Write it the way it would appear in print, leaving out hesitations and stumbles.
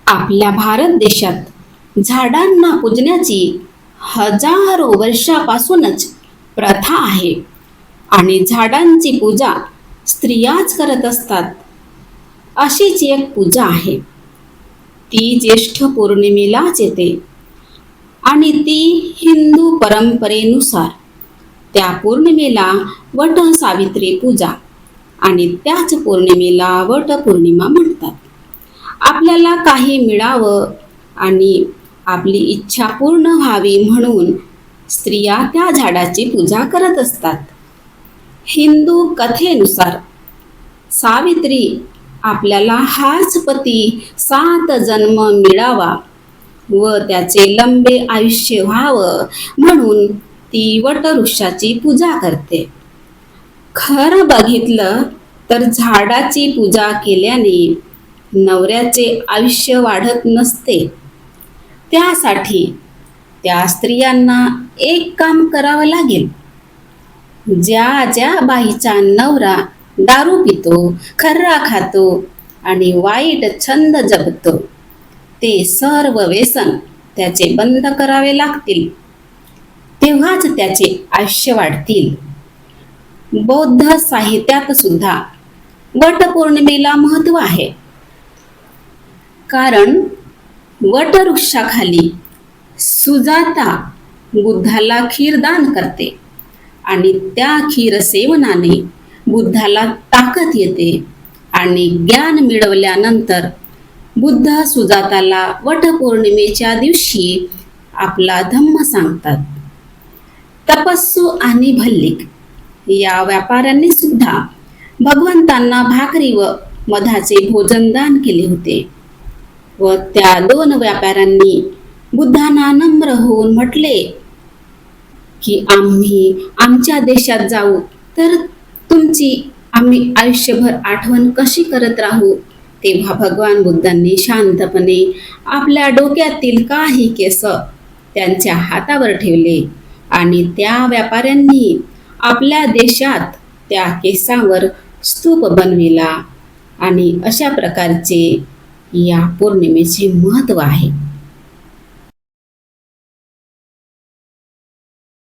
आपल्या भारत देशात झाडांना पूजण्याची हजारो वर्षापासूनच प्रथा आहे आणि झाडांची पूजा स्त्रियाच करत असतात. अशीच एक पूजा आहे, ती ज्येष्ठ पौर्णिमेलाच येते आणि ती हिंदू परंपरेनुसार त्या पौर्णिमेला वट सावित्री पूजा आणि त्याच पौर्णिमेला वट पौर्णिमा म्हणतात. आपल्याला काही मिळावं आणि आपली इच्छा पूर्ण व्हावी म्हणून स्त्रिया त्या झाडाची पूजा करत असतात. हिंदू कथेनुसार सावित्री आपल्याला हाच पती 7 जन्म मिळावा व त्याचे लंबे आयुष्य व्हावं म्हणून ती वटवृक्षाची पूजा करते. खरं बघितलं तर झाडाची पूजा केल्याने नवऱ्याचे आयुष्य वाढत नसते. त्यासाठी त्या स्त्रियांना एक काम करावं लागेल. ज्या ज्या बाईचा नवरा दारू पितो, खर्रा खातो आणि वाईट छंद जपतो, ते सर्व व्यसन त्याचे बंद करावे लागतील. तेव्हाच त्याचे आयुष्य वाढतील. बौद्ध साहित्यात सुद्धा वटपौर्णिमेला महत्त्व आहे. कारण वटवृक्षाखाली सुजाता बुद्धाला खीरदान करते आणि त्या खीर सेवनाने बुद्धाला ताकद येते आणि ज्ञान मिळवल्यानंतर बुद्ध सुजाताला वटपौर्णिमेच्या दिवशी आपला धम्म सांगतात. तपस्सू आणि भल्लिक या व्यापाऱ्यांनी सुद्धा भगवंतांना भाकरी व मधाचे भोजन दान केले होते व त्या 2 व्यापाऱ्यांनी बुद्धांना नम्र होऊन म्हटले की आम्ही आमच्या देशात जाऊ तर तुमची आम्ही आयुष्यभर आठवण कशी करत राहू. तेव्हा भगवान बुद्धांनी शांतपणे आपल्या डोक्यातील काही केस त्यांच्या हातावर ठेवले आणि त्या व्यापाऱ्यांनी आपल्या देशात त्या केसांवर स्तूप बनविला आणि अशा प्रकारचे या पौर्णिमेचे महत्त्व आहे.